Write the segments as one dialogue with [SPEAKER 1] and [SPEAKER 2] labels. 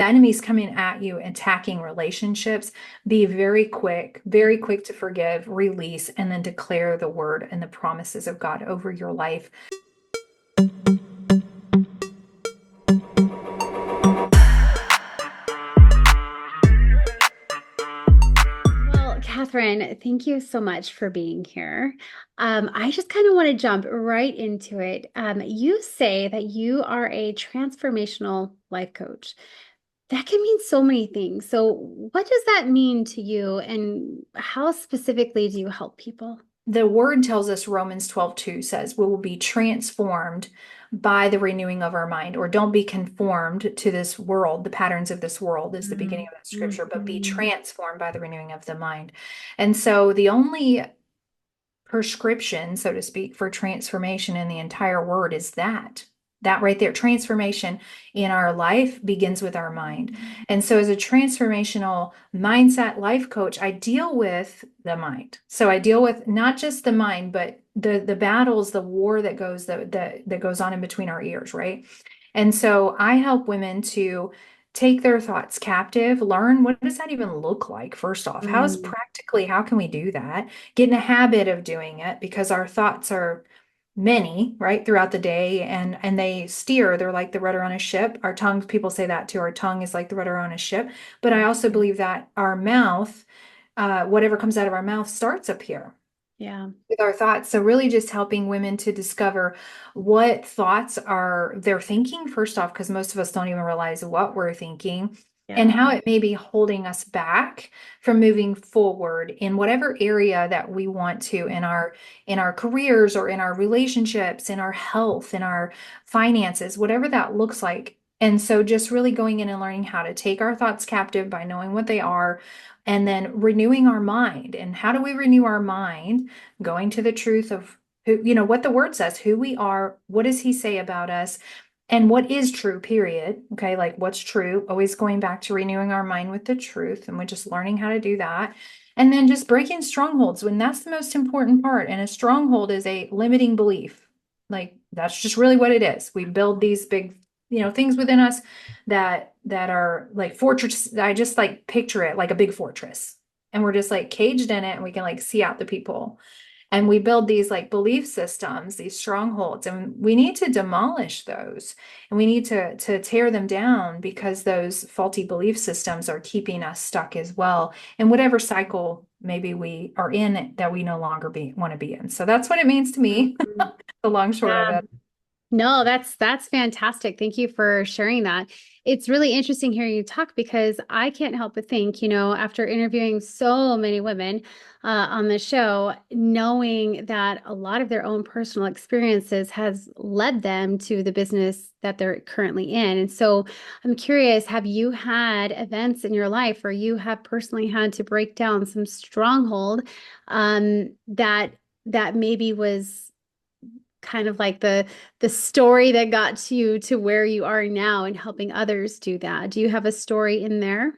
[SPEAKER 1] the enemy's coming at you, attacking relationships, be very quick to forgive, release, and then declare the word and the promises of God over your life.
[SPEAKER 2] Well, Kathryn, thank you so much for being here. I just kind of want to jump right into it. You say that you are a transformational life coach. That can mean so many things. So, what does that mean to you, and how specifically do you help people?
[SPEAKER 1] The word tells us, Romans 12:2 says, we will be transformed by the renewing of our mind, or don't be conformed to this world. The patterns of this world is the beginning of that scripture, but be
[SPEAKER 2] Mhm.
[SPEAKER 1] transformed by the renewing of the mind. And so the only prescription, so to speak, for transformation in the entire word is that right there. Transformation in our life begins with our mind. And so as a transformational mindset life coach, I deal with the mind. So I deal with not just the mind, but the battles, the war that goes on in between our ears, right? And so I help women to take their thoughts captive, learn what does that even look like, first off?
[SPEAKER 2] Mm,
[SPEAKER 1] How can we do that? Get in a habit of doing it, because our thoughts are many, right, throughout the day, and they steer. They're like the rudder on a ship. Our tongue, people say that too. Our tongue is like the rudder on a ship. But I also believe that our mouth, whatever comes out of our mouth starts up here
[SPEAKER 2] yeah,
[SPEAKER 1] with our thoughts. So really just helping women to discover what thoughts are they're thinking, first off, because most of us don't even realize what we're thinking, and
[SPEAKER 2] yeah.
[SPEAKER 1] how it may be holding us back from moving forward in whatever area that we want to, in our careers, or in our relationships, in our health, in our finances, whatever that looks like. And so just really going in and learning how to take our thoughts captive by knowing what they are, and then renewing our mind. And how do we renew our mind? Going to the truth of who, what the word says, who we are, what does he say about us, and what is true, period. Okay, like what's true, always going back to renewing our mind with the truth, and we're just learning how to do that. And then just breaking strongholds, when that's the most important part. And a stronghold is a limiting belief. Like that's just really what it is. We build these big, things within us that are like fortress. I just like picture it like a big fortress, and we're just like caged in it, and we can like see out the people, and we build these like belief systems, these strongholds, and we need to demolish those, and we need to tear them down, because those faulty belief systems are keeping us stuck as well in whatever cycle maybe we are in that we no longer want to be in. So that's what it means to me,
[SPEAKER 2] Mhm.
[SPEAKER 1] the long short of
[SPEAKER 2] Yeah.
[SPEAKER 1] it.
[SPEAKER 2] No, that's fantastic. Thank you for sharing that. It's really interesting hearing you talk because I can't help but think, after interviewing so many women on the show, knowing that a lot of their own personal experiences has led them to the business that they're currently in. And so I'm curious, have you had events in your life where you have personally had to break down some stronghold that maybe was kind of like the story that got you to where you are now and helping others do that. Do you have a story in there?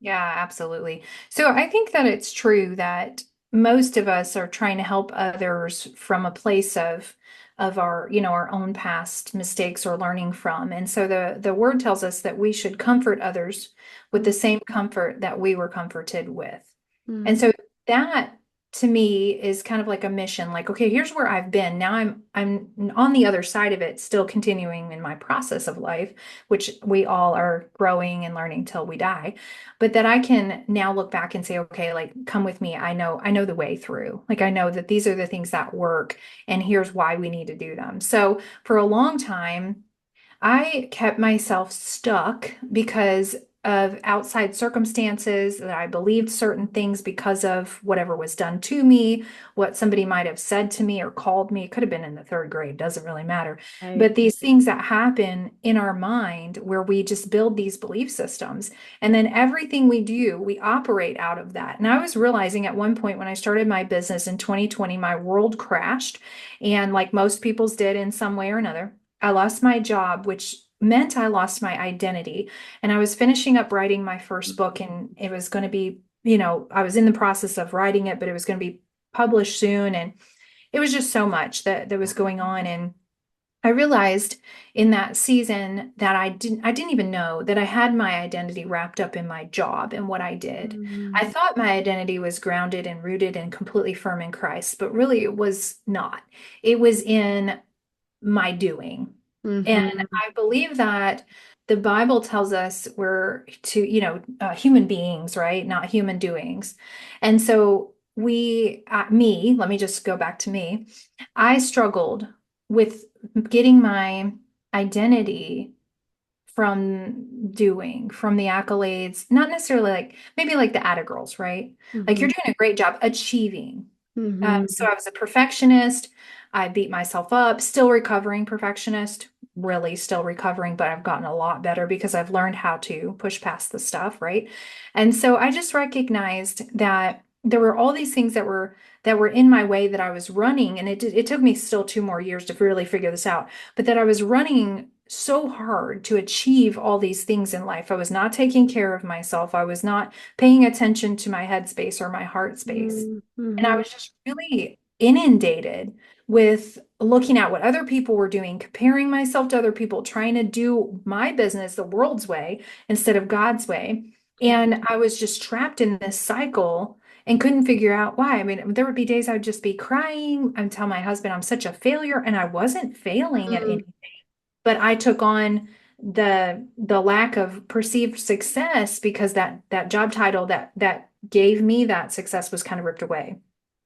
[SPEAKER 1] Yeah, absolutely. So I think that it's true that most of us are trying to help others from a place of our, our own past mistakes, or learning from. And so the word tells us that we should comfort others with the same comfort that we were comforted with. And
[SPEAKER 2] Mm-hmm.
[SPEAKER 1] so that to me is kind of like a mission, like, okay, here's where I've been. Now I'm on the other side of it, still continuing in my process of life, which we all are growing and learning till we die. But that I can now look back and say, okay, like come with me. I know the way through. Like I know that these are the things that work, and here's why we need to do them. So for a long time, I kept myself stuck because of outside circumstances, that I believed certain things because of whatever was done to me, what somebody might have said to me or called me. It could have been in the third grade, doesn't really matter.
[SPEAKER 2] Right.
[SPEAKER 1] But these things that happen in our mind, where we just build these belief systems, and then everything we do, we operate out of that. And I was realizing at one point when I started my business in 2020, my world crashed. And like most people's did in some way or another, I lost my job, which meant I lost my identity. And I was finishing up writing my first book, and it was going to be, I was in the process of writing it, but it was going to be published soon. And it was just so much that was going on. And I realized in that season that I didn't even know that I had my identity wrapped up in my job and what I did. I
[SPEAKER 2] Mm-hmm.
[SPEAKER 1] thought my identity was grounded and rooted and completely firm in Christ, but really it was not. It was in my doing. And
[SPEAKER 2] Mm-hmm.
[SPEAKER 1] I believe that the Bible tells us we're to, human beings, right? Not human doings. And so let me just go back to me. I struggled with getting my identity from doing, from the accolades, not necessarily like maybe like the Atta girls, right? Like you're
[SPEAKER 2] Mm-hmm.
[SPEAKER 1] doing a great job achieving. So
[SPEAKER 2] Mm-hmm.
[SPEAKER 1] I was a perfectionist. I beat myself up, still recovering perfectionist, really still recovering, but I've gotten a lot better because I've learned how to push past the stuff, right? And so I just recognized that there were all these things that were in my way that I was running, and it took me still 2 more years to really figure this out, but that I was running so hard to achieve all these things in life. I was not taking care of myself. I was not paying attention to my headspace or my heart space. And I
[SPEAKER 2] Mm-hmm.
[SPEAKER 1] was just really inundated with looking at what other people were doing, comparing myself to other people, trying to do my business the world's way instead of God's way. And I was just trapped in this cycle and couldn't figure out why. I mean, there would be days I would just be crying. I would tell my husband I'm such a failure, and I wasn't failing at
[SPEAKER 2] Mm-hmm.
[SPEAKER 1] anything, but I took on the lack of perceived success because that job title that gave me that success was kind of ripped away.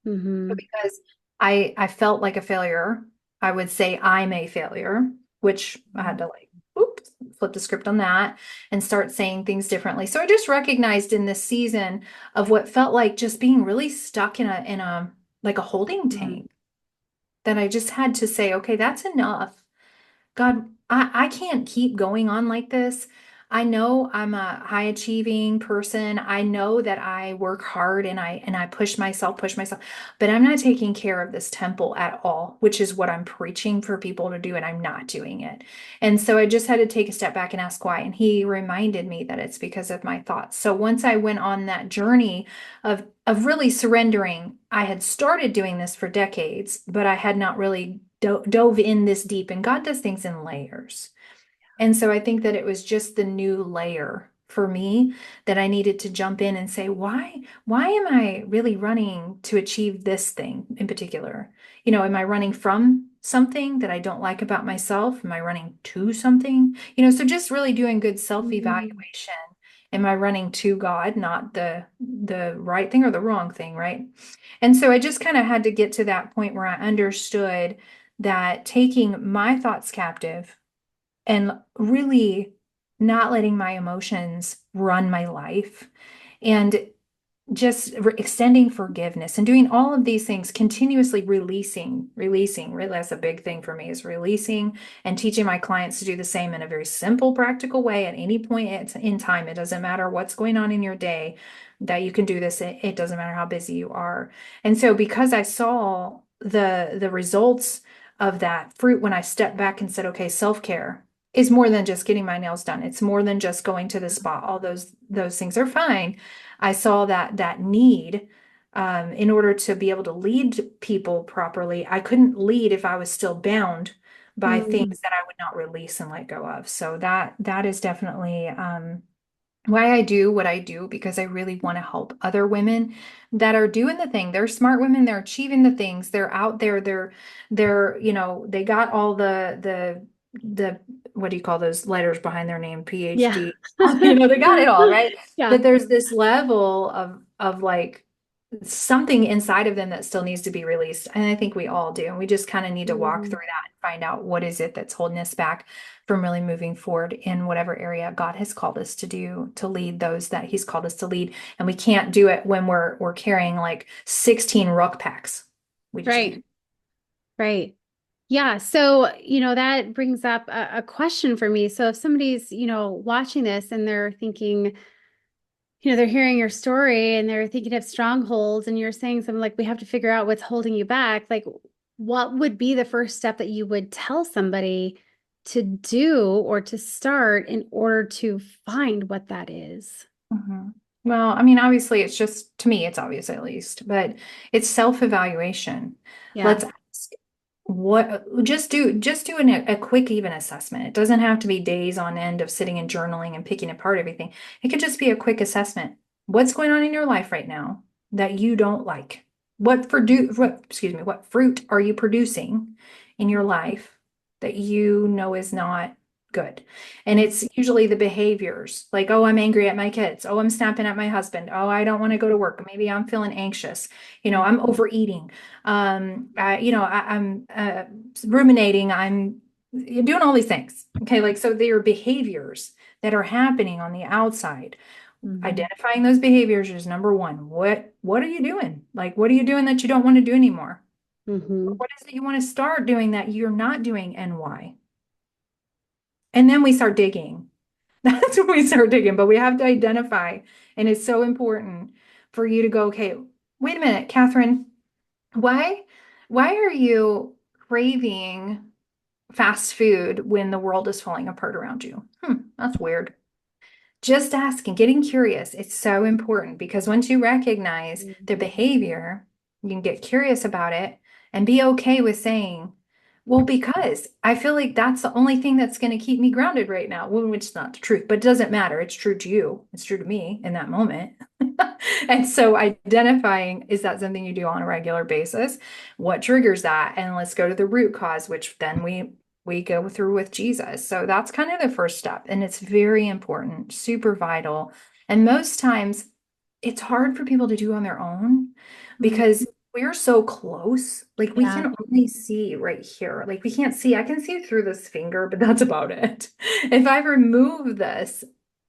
[SPEAKER 1] But
[SPEAKER 2] Mm-hmm.
[SPEAKER 1] because I felt like a failure, I would say I'm a failure, which I had to like, oops, flip the script on that and start saying things differently. So I just recognized in this season of what felt like just being really stuck in a like a holding tank that I just had to say, okay, that's enough. God, I can't keep going on like this. I know I'm a high achieving person. I know that I work hard and I push myself, but I'm not taking care of this temple at all, which is what I'm preaching for people to do, and I'm not doing it. And so I just had to take a step back and ask why. And he reminded me that it's because of my thoughts. So once I went on that journey of really surrendering, I had started doing this for decades, but I had not really dove in this deep, and God does things in layers. And so I think that it was just the new layer for me that I needed to jump in and say, why am I really running to achieve this thing in particular? Am I running from something that I don't like about myself? Am I running to something? So just really doing good
[SPEAKER 2] Mm-hmm.
[SPEAKER 1] self-evaluation. Am I running to God, not the right thing or the wrong thing, right? And so I just kind of had to get to that point where I understood that taking my thoughts captive and really not letting my emotions run my life and just extending forgiveness and doing all of these things, continuously releasing. Really, that's a big thing for me is releasing and teaching my clients to do the same in a very simple, practical way at any point in time. It doesn't matter what's going on in your day, that you can do this. It doesn't matter how busy you are. And so because I saw the results of that fruit when I stepped back and said, okay, self-care is more than just getting my nails done. It's more than just going to the spa. All those things are fine. I saw that need in order to be able to lead people properly. I couldn't lead if I was still bound by
[SPEAKER 2] Mm-hmm.
[SPEAKER 1] things that I would not release and let go of. So that is definitely why I do what I do, because I really want to help other women that are doing the thing. They're smart women, they're achieving the things, they're out there, they got all the what do you call those letters behind their name,
[SPEAKER 2] Yeah.
[SPEAKER 1] PhD, they got it all, right?
[SPEAKER 2] Yeah.
[SPEAKER 1] But there's this level of like something inside of them that still needs to be released. And I think we all do. And we just kind of need to walk
[SPEAKER 2] Mm-hmm.
[SPEAKER 1] through that and find out what is it that's holding us back from really moving forward in whatever area God has called us to do, to lead those that He's called us to lead. And we can't do it when we're carrying like 16 ruck packs. We just can't.
[SPEAKER 2] Right. Right. Yeah. So, that brings up a question for me. So if somebody's, watching this and they're thinking, they're hearing your story and they're thinking of strongholds and you're saying something like, we have to figure out what's holding you back. Like, what would be the first step that you would tell somebody to do or to start in order to find what that is?
[SPEAKER 1] Mhm. Well, I mean, obviously, it's just to me, it's obvious at least, but it's self-evaluation.
[SPEAKER 2] Yeah.
[SPEAKER 1] Let's ask. just do a quick even assessment. It doesn't have to be days on end of sitting and journaling and picking apart everything. It could just be a quick assessment. What's going on in your life right now that you don't like? What fruit are you producing in your life that you know is not good? And it's usually the behaviors like, oh, I'm angry at my kids. Oh, I'm snapping at my husband. Oh, I don't want to go to work. Maybe I'm feeling anxious. I'm overeating. I'm ruminating. I'm doing all these things. Okay. Like, so there are behaviors that are happening on the outside.
[SPEAKER 2] Mhm.
[SPEAKER 1] Identifying those behaviors is number one. What are you doing? Like, what are you doing that you don't want to do anymore?
[SPEAKER 2] Mhm.
[SPEAKER 1] What is it you want to start doing that you're not doing and why? And then we start digging. That's when we start digging, but we have to identify. And it's so important for you to go, okay, wait a minute, Kathryn, why, why are you craving fast food when the world is falling apart around you? That's weird. Just asking, getting curious. It's so important because once you recognize the behavior, you can get curious about it and be okay with saying, well, because I feel like that's the only thing that's going to keep me grounded right now, which is not the truth, but it doesn't matter. It's true to you. It's true to me in that moment. And so identifying, is that something you do on a regular basis? What triggers that? And let's go to the root cause, which then we go through with Jesus. So that's kind of the first step. And it's very important, super vital. And most times it's hard for people to do on their own
[SPEAKER 2] Mhm.
[SPEAKER 1] because we're so close. Like we
[SPEAKER 2] Yeah.
[SPEAKER 1] can only see right here. Like we can't see, I can see through this finger, but that's about it. If I remove this,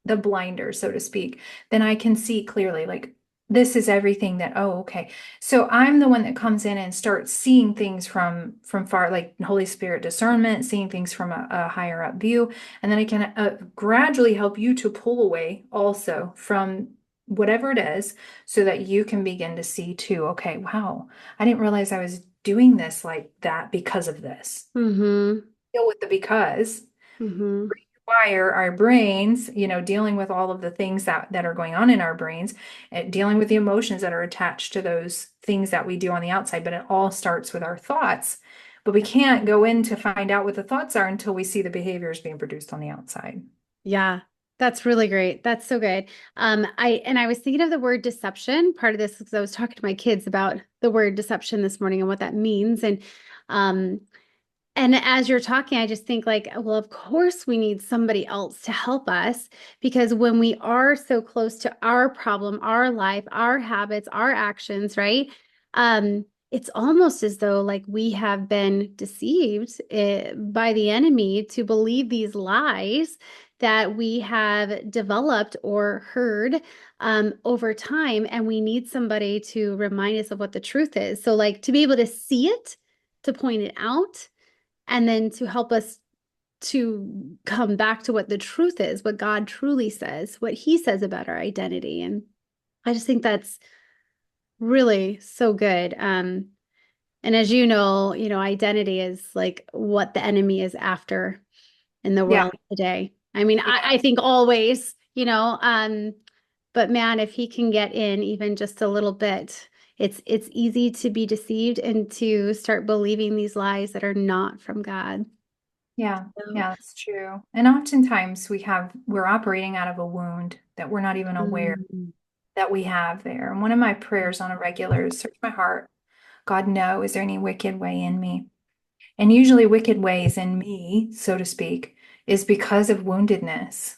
[SPEAKER 1] the blinder, so to speak, then I can see clearly, like, this is everything that, oh, okay. So I'm the one that comes in and starts seeing things from far, like Holy Spirit discernment, seeing things from a higher up view, and then I can gradually help you to pull away also from whatever it is, so that you can begin to see too. Okay, wow, I didn't realize I was doing this like that because of this.
[SPEAKER 2] Mhm.
[SPEAKER 1] Deal with the because
[SPEAKER 2] Mhm.
[SPEAKER 1] rewire our brains, dealing with all of the things that are going on in our brains, and dealing with the emotions that are attached to those things that we do on the outside. But it all starts with our thoughts. But we can't go in to find out what the thoughts are until we see the behaviors being produced on the outside.
[SPEAKER 2] Yeah. That's really great. That's so good. I was thinking of the word deception. Part of this because I was talking to my kids about the word deception this morning and what that means. Um And as you're talking, I just think like, well, of course we need somebody else to help us because when we are so close to our problem, our life, our habits, our actions, right? It's almost as though like we have been deceived by the enemy to believe these lies that we have developed or heard over time, and we need somebody to remind us of what the truth is. So, like to be able to see it, to point it out and then to help us to come back to what the truth is, what God truly says, what he says about our identity. And I just think that's really so good. And as you know, identity is like what the enemy is after in the
[SPEAKER 1] Yeah,
[SPEAKER 2] world today. I mean,
[SPEAKER 1] yeah,
[SPEAKER 2] I think always, but man, if he can get in even just a little bit, it's easy to be deceived and to start believing these lies that are not from God.
[SPEAKER 1] yeah,
[SPEAKER 2] So,
[SPEAKER 1] yeah, that's true. And oftentimes we're operating out of a wound that we're not even aware
[SPEAKER 2] mm,
[SPEAKER 1] that we have there. And one of my prayers on a regular is, search my heart. God, know, is there any wicked way in me? And usually, wicked ways in me, so to speak, is because of woundedness.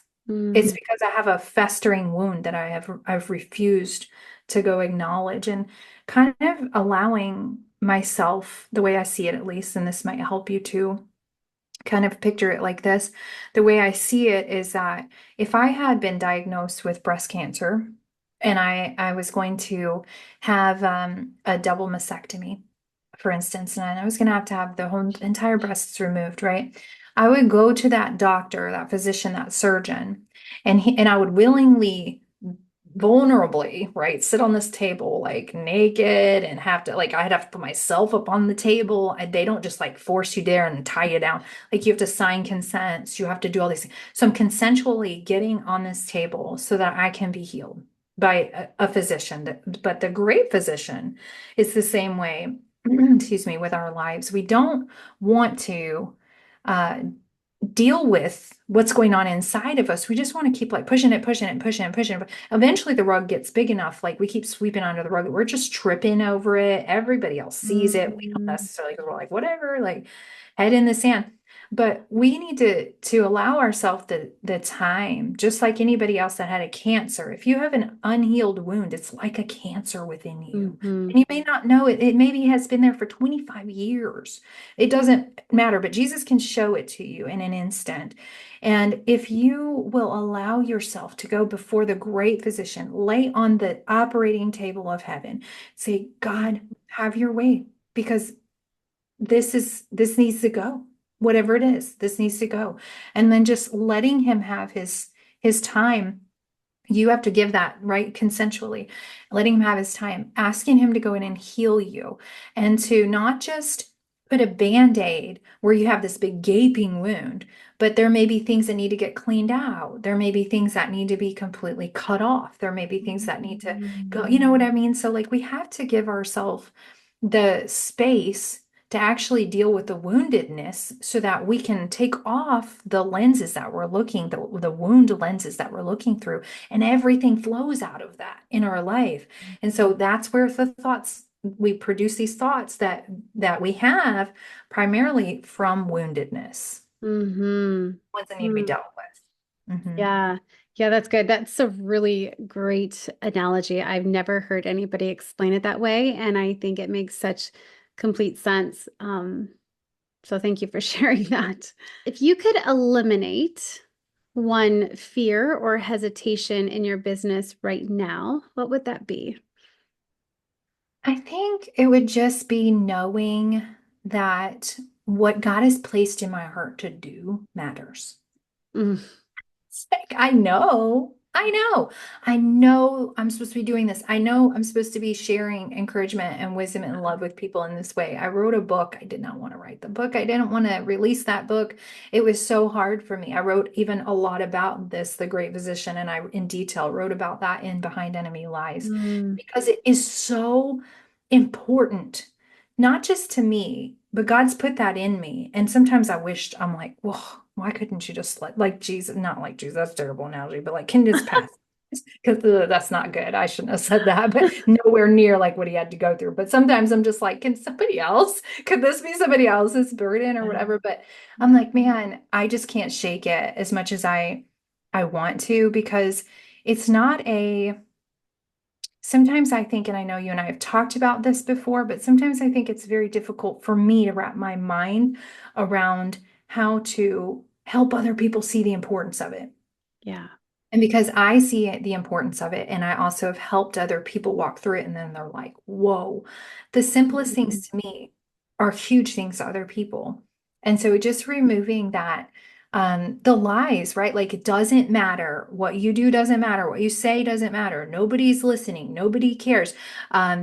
[SPEAKER 1] It's
[SPEAKER 2] mhm,
[SPEAKER 1] because I have a festering wound that I've refused to go acknowledge, and kind of allowing myself, the way I see it at least, and this might help you to kind of picture it like this. The way I see it is that if I had been diagnosed with breast cancer and I was going to have a double mastectomy, for instance, and I was going to have the whole entire breasts removed, right? I would go to that doctor, that physician, that surgeon, and I would willingly, vulnerably, right, sit on this table like naked and have to, like, I'd have to put myself up on the table. And they don't just like force you there and tie you down. Like you have to sign consents, you have to do all these things. So I'm consensually getting on this table so that I can be healed by a physician. But the great physician is the same way. excuse me, with our lives. We don't want to uh, deal with what's going on inside of us. We just want to keep like pushing it, pushing it, pushing it, pushing it. But eventually the rug gets big enough, like we keep sweeping under the rug. We're just tripping over it. Everybody else sees it. We don't
[SPEAKER 2] Mhm.
[SPEAKER 1] necessarily, because we're like, whatever, like head in the sand. But we need to allow ourselves the time, just like anybody else that had a cancer. If you have an unhealed wound, it's like a cancer within you.
[SPEAKER 2] Mhm.
[SPEAKER 1] And you may not know it. It maybe has been there for 25 years. It doesn't matter, but Jesus can show it to you in an instant. And if you will allow yourself to go before the great physician, lay on the operating table of heaven, say, God, have your way, because this needs to go. Whatever it is, this needs to go. And then just letting him have his time. You have to give that right consensually, letting him have his time, asking him to go in and heal you, and to not just put a band-aid where you have this big gaping wound, but there may be things that need to get cleaned out. There may be things that need to be completely cut off. There may be things that need to go, you know what I mean? So like we have to give ourselves the space to actually deal with the woundedness so that we can take off the lenses that we're looking, the wound lenses that we're looking through, and everything flows out of that in our life. And so that's where the thoughts we produce these thoughts that we have primarily from woundedness,
[SPEAKER 2] Mhm.
[SPEAKER 1] ones that need to be
[SPEAKER 2] Mm.
[SPEAKER 1] dealt with.
[SPEAKER 2] Yeah. Yeah, that's good. That's a really great analogy. I've never heard anybody explain it that way, and I think it makes such complete sense. So thank you for sharing that. If you could eliminate one fear or hesitation in your business right now, what would that be?
[SPEAKER 1] I think it would just be knowing that what God has placed in my heart to do matters.
[SPEAKER 2] Mm,
[SPEAKER 1] It's like, I know I'm supposed to be doing this. I know I'm supposed to be sharing encouragement and wisdom and love with people in this way. I wrote a book. I did not want to write the book. I didn't want to release that book. It was so hard for me. I wrote even a lot about this, the great physician, and I in detail wrote about that in Behind Enemy Lies
[SPEAKER 2] mm,
[SPEAKER 1] because it is so important, not just to me, but God's put that in me. And sometimes I wished, I'm like, well, why couldn't you just like Jesus, not like Jesus, that's a terrible analogy, but like can just pass. Because that's not good. I shouldn't have said that, but nowhere near like what he had to go through. But sometimes I'm just like, can somebody else? Could this be somebody else's burden or
[SPEAKER 2] yeah.
[SPEAKER 1] whatever? But I'm like, man, I just can't shake it as much as I want to, because it's not a sometimes I think, and I know you and I have talked about this before, but sometimes I think it's very difficult for me to wrap my mind around how to help other people see the importance of it.
[SPEAKER 2] Yeah.
[SPEAKER 1] And because I see the importance of it, and I also have helped other people walk through it, and then they're like, whoa, the simplest
[SPEAKER 2] Mhm.
[SPEAKER 1] things to me are huge things to other people. And so just removing that, the lies, right? Like it doesn't matter. What you do doesn't matter. What you say doesn't matter. Nobody's listening. Nobody cares.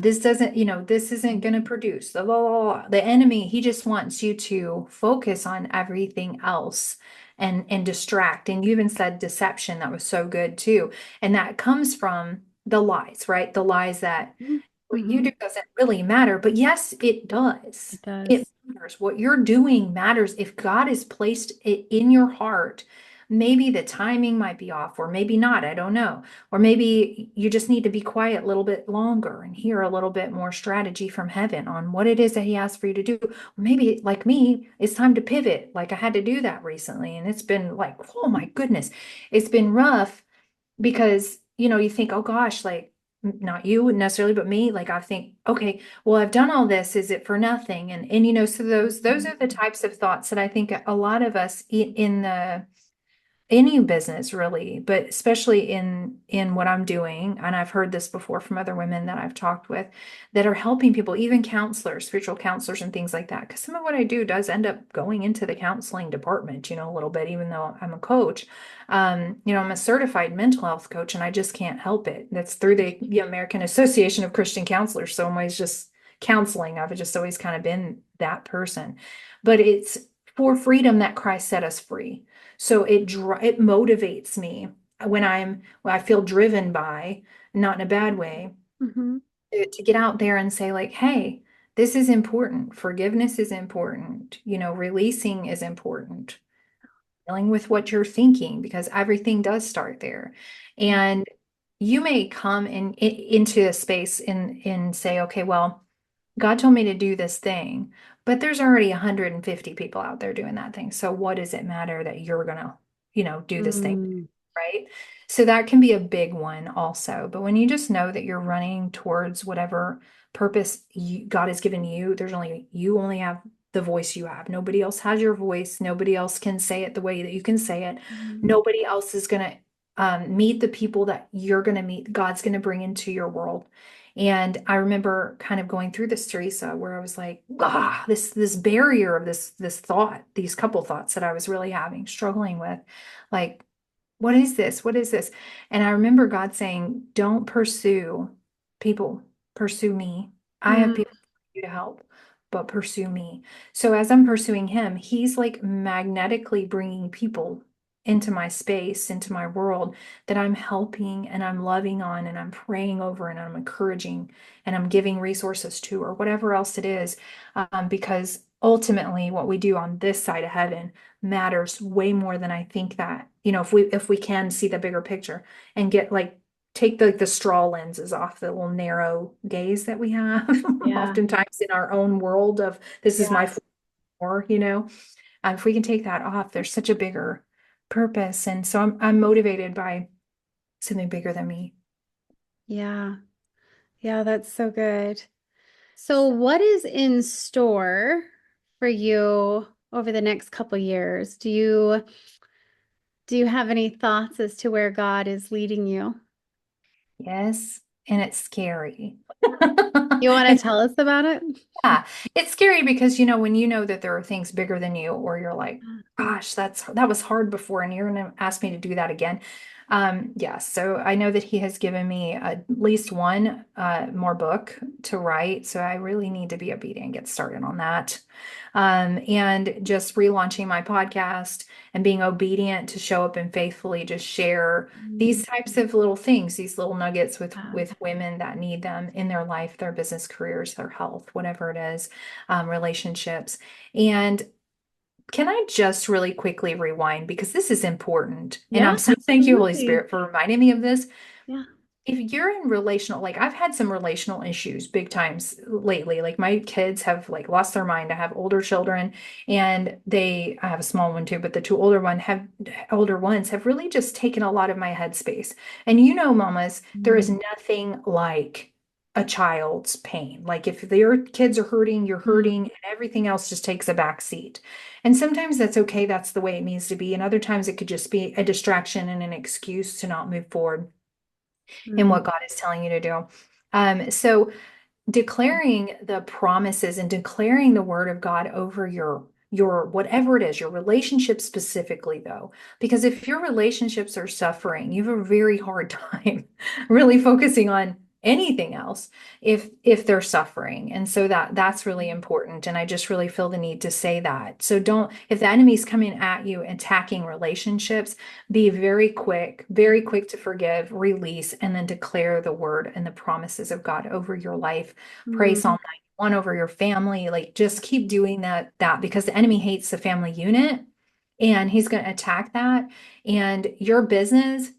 [SPEAKER 1] This doesn't, this isn't going to produce. Blah, blah, blah, blah. The enemy, he just wants you to focus on everything else and distract. And you even said deception. That was so good too. And that comes from the lies, right? The lies that what you
[SPEAKER 2] Mhm.
[SPEAKER 1] do doesn't really matter. But yes, it does.
[SPEAKER 2] It
[SPEAKER 1] It
[SPEAKER 2] does.
[SPEAKER 1] matters. What you're doing matters. If God has placed it in your heart, maybe the timing might be off, or maybe not. I don't know. Or maybe you just need to be quiet a little bit longer and hear a little bit more strategy from heaven on what it is that He has for you to do. Or maybe, like me, it's time to pivot. Like I had to do that recently. And it's been like, oh my goodness, it's been rough because you think, oh gosh, like not you necessarily but me, like I think, okay, well, I've done all this, is it for nothing? And so those are the types of thoughts that I think a lot of us in the any business really, but especially in what I'm doing, and I've heard this before from other women that I've talked with that are helping people, even counselors, spiritual counselors and things like that, because some of what I do does end up going into the counseling department, a little bit, even though I'm a coach. I'm a certified mental health coach, and I just can't help it. That's through the American Association of Christian Counselors, so I'm always just counseling. I've just always kind of been that person, but it's for freedom that Christ set us free. So it motivates me when I feel driven by, not in a bad way,
[SPEAKER 2] Mhm.
[SPEAKER 1] to get out there and say like, hey, This is important. Forgiveness is important. Releasing is important. Dealing with what you're thinking, because everything does start there. And you may come into a space and say, okay, well, God told me to do this thing, but there's already 150 people out there doing that thing. So what does it matter that you're gonna, do this thing?
[SPEAKER 2] Mm,
[SPEAKER 1] Right? So that can be a big one also. But when you just know that you're running towards whatever purpose God has given you, you only have the voice you have. Nobody else has your voice. Nobody else can say it the way that you can say it.
[SPEAKER 2] mm,
[SPEAKER 1] Nobody else is going to meet the people that you're going to meet, God's going to bring into your world. And I remember kind of going through this, Teresa, where I was like, this barrier of this thought, these couple thoughts that I was really having, struggling with, like, what is this? What is this? And I remember God saying, don't pursue people, pursue me. I have
[SPEAKER 2] mm,
[SPEAKER 1] people for you to help, but pursue me. So as I'm pursuing him, he's like magnetically bringing people into my space, into my world that I'm helping and I'm loving on and I'm praying over and I'm encouraging and I'm giving resources to, or whatever else it is. Because ultimately, what we do on this side of heaven matters way more than I think that, if we can see the bigger picture and get like take the straw lenses off the little narrow gaze that we have
[SPEAKER 2] yeah,
[SPEAKER 1] oftentimes in our own world of this is my
[SPEAKER 2] yeah,
[SPEAKER 1] floor. If we can take that off, there's such a bigger purpose. And so I'm motivated by something bigger than me.
[SPEAKER 2] yeah, yeah, that's so good. So, what is in store for you over the next couple years? Do you have any thoughts as to where God is leading you?
[SPEAKER 1] Yes. And it's scary.
[SPEAKER 2] You want
[SPEAKER 1] And
[SPEAKER 2] to tell us about it?
[SPEAKER 1] yeah, it's scary because when you know that there are things bigger than you, or you're like, gosh, that was hard before, and you're gonna ask me to do that again. Yeah, so I know that he has given me at least one more book to write, so I really need to be obedient and get started on that. And just relaunching my podcast and being obedient to show up and faithfully just share
[SPEAKER 2] Mm,
[SPEAKER 1] these types of little things, these little nuggets with
[SPEAKER 2] yeah.
[SPEAKER 1] with women that need them in their life, their business careers, their health, whatever it is, relationships. And can I just really quickly rewind because this is important? And
[SPEAKER 2] Yeah,
[SPEAKER 1] I'm so thank you, Holy
[SPEAKER 2] absolutely.
[SPEAKER 1] Spirit, for reminding me of this.
[SPEAKER 2] Yeah.
[SPEAKER 1] If you're in relational, like I've had some relational issues big times lately. Like my kids have like lost their mind. I have older children and I have a small one too, but the two older ones have really just taken a lot of my headspace. And mamas, there is
[SPEAKER 2] Mm,
[SPEAKER 1] nothing like a child's pain. Like if their kids are hurting, you're hurting,
[SPEAKER 2] mm,
[SPEAKER 1] and everything else just takes a back seat. And sometimes that's okay. That's the way it needs to be. And other times it could just be a distraction and an excuse to not move forward in
[SPEAKER 2] mm,
[SPEAKER 1] what God is telling you to do. So declaring the promises and declaring the word of God over your whatever it is, your relationship specifically though, because if your relationships are suffering, you have a very hard time really focusing on anything else if they're suffering. And so that's really important. And I just really feel the need to say that. So don't, if the enemy's coming at you attacking relationships, be very quick to forgive, release, and then declare the word and the promises of God over your life. Pray
[SPEAKER 2] mm,
[SPEAKER 1] Psalm 91 over your family. Like just keep doing that because the enemy hates the family unit and he's going to attack that. And your business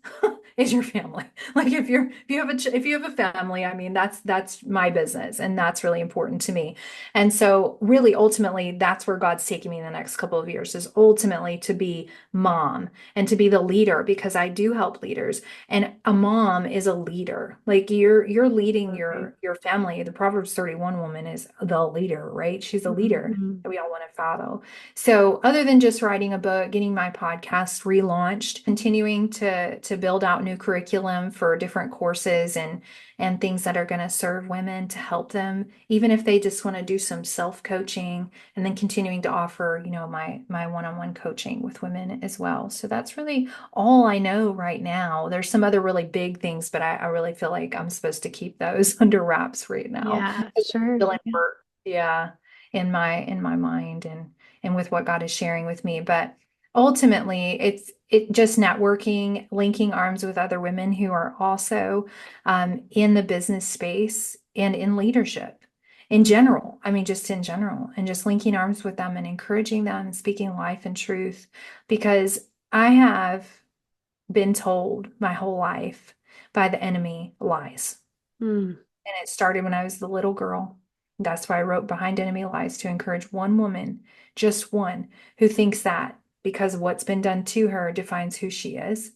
[SPEAKER 1] is your family. Like if you have a family, I mean that's my business and that's really important to me. And so really ultimately that's where God's taking me in the next couple of years is ultimately to be mom and to be the leader because I do help leaders and a mom is a leader. Like you're leading
[SPEAKER 2] absolutely.
[SPEAKER 1] your family. The Proverbs 31 woman is the leader, right? She's a leader
[SPEAKER 2] Mhm.
[SPEAKER 1] that we all want to follow. So other than just writing a book, getting my podcast relaunched, continuing to build out new curriculum for different courses and things that are going to serve women to help them, even if they just want to do some self-coaching, and then continuing to offer, my one-on-one coaching with women as well. So that's really all I know right now. There's some other really big things, but I really feel like I'm supposed to keep those under wraps right now.
[SPEAKER 2] Yeah, sure.
[SPEAKER 1] Still in
[SPEAKER 2] Yeah.
[SPEAKER 1] work, yeah, in my mind and with what God is sharing with me. But ultimately, it just networking, linking arms with other women who are also in the business space and in leadership. in general. I mean, just in general, and just linking arms with them and encouraging them and speaking life and truth. Because I have been told my whole life by the enemy lies.
[SPEAKER 2] Mm,
[SPEAKER 1] And it started when I was the little girl. That's why I wrote Behind Enemy Lies, to encourage one woman, just one, who thinks that because of what's been done to her defines who she is.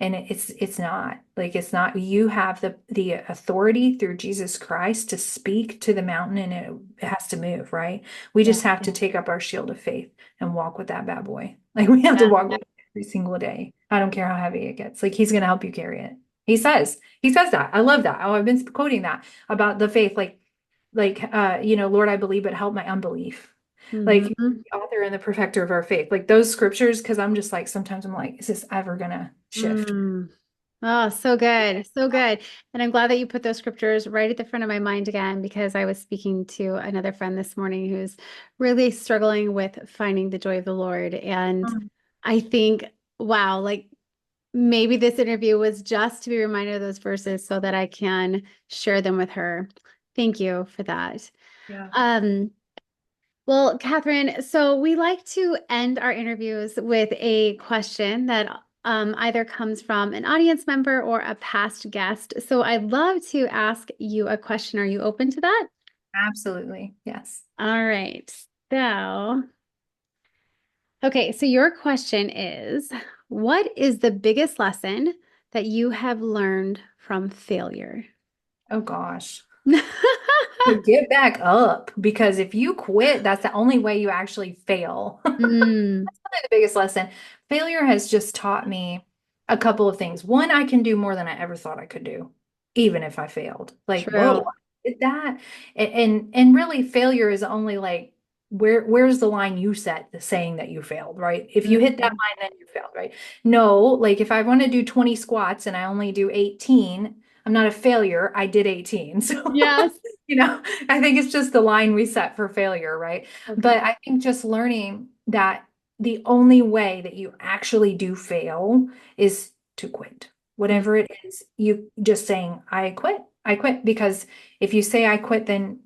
[SPEAKER 1] And it's not. Like, it's not. You have the authority through Jesus Christ to speak to the mountain, and it has to move, right? We
[SPEAKER 2] yeah.
[SPEAKER 1] just have to take up our shield of faith and walk with that bad boy. Like, we have to
[SPEAKER 2] Yeah.
[SPEAKER 1] walk with it every single day. I don't care how heavy it gets. Like, he's going to help you carry it. He says that. I love that. Oh, I've been quoting that about the faith, Lord, I believe, but help my unbelief. Like,
[SPEAKER 2] Hmm.
[SPEAKER 1] the author and the perfecter of our faith, like those scriptures, because I'm just like, sometimes I'm like, is this ever gonna shift?
[SPEAKER 2] Mm. Oh, so good. So good. And I'm glad that you put those scriptures right at the front of my mind again, because I was speaking to another friend this morning who's really struggling with finding the joy of the Lord. And
[SPEAKER 1] Mm.
[SPEAKER 2] I think, wow, like maybe this interview was just to be reminded of those verses so that I can share them with her. Thank you for that.
[SPEAKER 1] Yeah.
[SPEAKER 2] Um, well, Kathryn, so we like to end our interviews with a question that either comes from an audience member or a past guest. So I'd love to ask you a question. Are you open to that?
[SPEAKER 1] Absolutely. Yes.
[SPEAKER 2] All right. So, okay, so your question is, what is the biggest lesson that you have learned from failure?
[SPEAKER 1] Oh gosh. To get back up, because if you quit, that's the only way you actually fail.
[SPEAKER 2] Mm,
[SPEAKER 1] Probably the biggest lesson. Failure has just taught me a couple of things. One, I can do more than I ever thought I could do, even if I failed. Like, whoa,
[SPEAKER 2] true.
[SPEAKER 1] I did that. And really, failure is only like, where's the line you set, the saying that you failed, right? If you hit that
[SPEAKER 2] Mhm.
[SPEAKER 1] line, then you failed, right? No, like if I want to do 20 squats and I only do 18, I'm not a failure. I did 18. So,
[SPEAKER 2] Yes.
[SPEAKER 1] I think it's just the line we set for failure, right?
[SPEAKER 2] Okay.
[SPEAKER 1] But I think just learning that the only way that you actually do fail is to quit.
[SPEAKER 2] Mm,
[SPEAKER 1] Whatever it is, you just saying, I quit. Because if you say I quit, then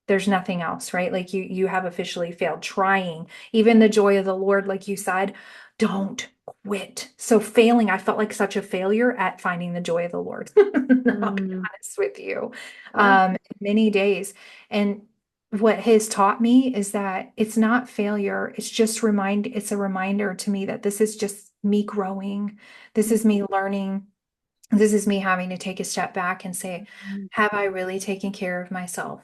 [SPEAKER 1] there's nothing else, right? Like, you have officially failed trying. Even the joy of the Lord, like you said, don't quit. So failing, I felt like such a failure at finding the joy of the Lord. I'll be
[SPEAKER 2] mm,
[SPEAKER 1] honest with you.
[SPEAKER 2] yeah.
[SPEAKER 1] Many days. And what has taught me is that it's not failure. It's a reminder to me that this is just me growing. This is me learning. This is me having to take a step back and say,
[SPEAKER 2] Mhm.
[SPEAKER 1] have I really taken care of myself?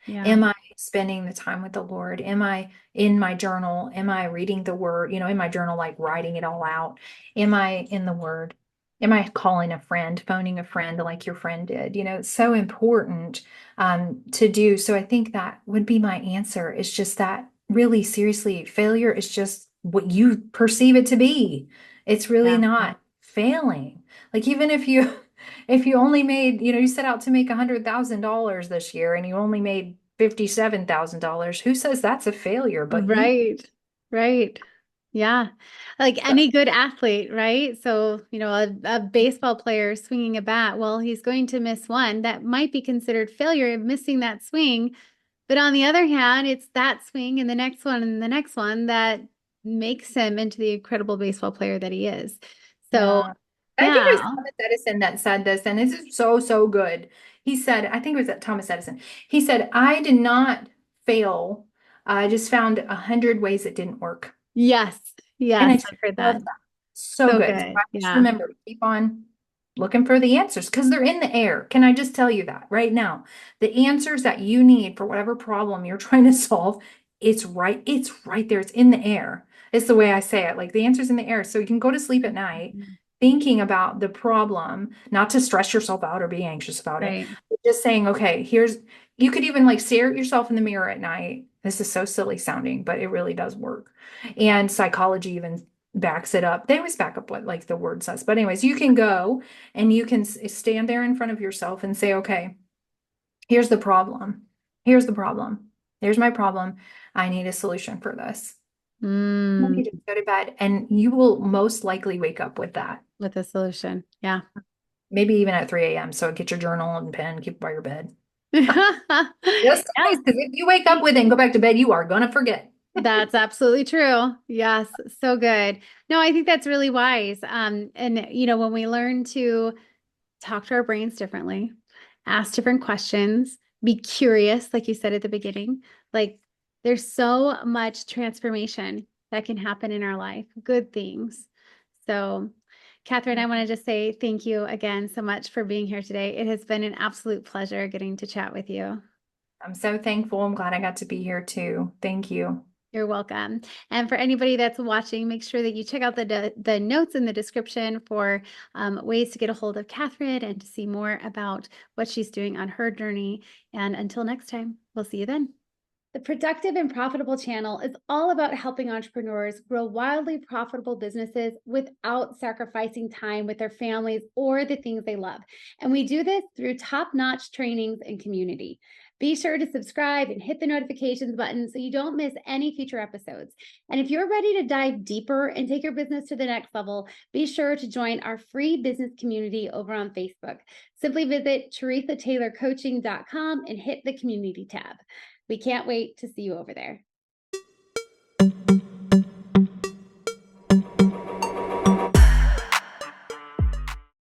[SPEAKER 2] Yeah.
[SPEAKER 1] Am I spending the time with the Lord? Am I in my journal? Am I reading the word, in my journal, like writing it all out? Am I in the word? Am I calling a friend, phoning a friend like your friend did? It's so important to do. So I think that would be my answer, is just that, really seriously, failure is just what you perceive it to be. It's really
[SPEAKER 2] Yeah.
[SPEAKER 1] not failing. Like, even if you only made, you set out to make $100,000 this year and you only made $57,000, who says that's a failure but you?
[SPEAKER 2] Right. Right. Yeah. Like
[SPEAKER 1] So,
[SPEAKER 2] any good athlete, right? So, a baseball player swinging a bat, well, he's going to miss one. That might be considered failure of missing that swing. But on the other hand, it's that swing and the next one and the next one that makes him into the incredible baseball player that he is. So,
[SPEAKER 1] yeah. I think it was
[SPEAKER 2] yeah.
[SPEAKER 1] Thomas Edison that said this, and this is so, so good. He said, I think it was at Thomas Edison. He said, I did not fail. I just found 100 ways it didn't work.
[SPEAKER 2] Yes.
[SPEAKER 1] And I
[SPEAKER 2] Yes.
[SPEAKER 1] just
[SPEAKER 2] I've heard
[SPEAKER 1] love
[SPEAKER 2] that.
[SPEAKER 1] that. So
[SPEAKER 2] So
[SPEAKER 1] good. So
[SPEAKER 2] good.
[SPEAKER 1] I just
[SPEAKER 2] Yeah.
[SPEAKER 1] remember, keep on looking for the answers, because they're in the air. Can I just tell you that right now? The answers that you need for whatever problem you're trying to solve, it's right there. It's in the air. It's the way I say it. Like, the answer's in the air. So you can go to sleep at night
[SPEAKER 2] Mhm.
[SPEAKER 1] thinking about the problem, not to stress yourself out or be anxious about it,
[SPEAKER 2] Right.
[SPEAKER 1] but just saying, okay, you could even like stare at yourself in the mirror at night. This is so silly sounding, but it really does work. And psychology even backs it up. They always back up what like the word says. But anyways, you can go and you can stand there in front of yourself and say, okay, here's the problem. Here's the problem. Here's my problem. I need a solution for this. Then
[SPEAKER 2] Mm,
[SPEAKER 1] you just go to bed, and you will most likely wake up with that.
[SPEAKER 2] with a solution. Yeah.
[SPEAKER 1] Maybe even at 3 a.m. So get your journal and pen, keep it by your bed. Just in
[SPEAKER 2] Yeah,
[SPEAKER 1] case, because if you wake up with it and go back to bed, you are gonna forget.
[SPEAKER 2] that's absolutely true. Yes, so good. No, I think that's really wise. And when we learn to talk to our brains differently, ask different questions, be curious, like you said at the beginning. Like there's so much transformation that can happen in our life, good things. So, Kathryn, I want to just say thank you again so much for being here today. It has been an absolute pleasure getting to chat with you.
[SPEAKER 1] I'm so thankful. I'm glad I got to be here too. Thank you.
[SPEAKER 2] You're welcome. And for anybody that's watching, make sure that you check out the notes in the description for ways to get a hold of Kathryn and to see more about what she's doing on her journey. And until next time, we'll see you then. The Productive and Profitable channel is all about helping entrepreneurs grow wildly profitable businesses without sacrificing time with their families or the things they love. And we do this through top-notch trainings and community. Be sure to subscribe and hit the notifications button so you don't miss any future episodes. And if you're ready to dive deeper and take your business to the next level, be sure to join our free business community over on Facebook. Simply visit TeresaTaylorCoaching.com and hit the community tab. We can't wait to see you over there.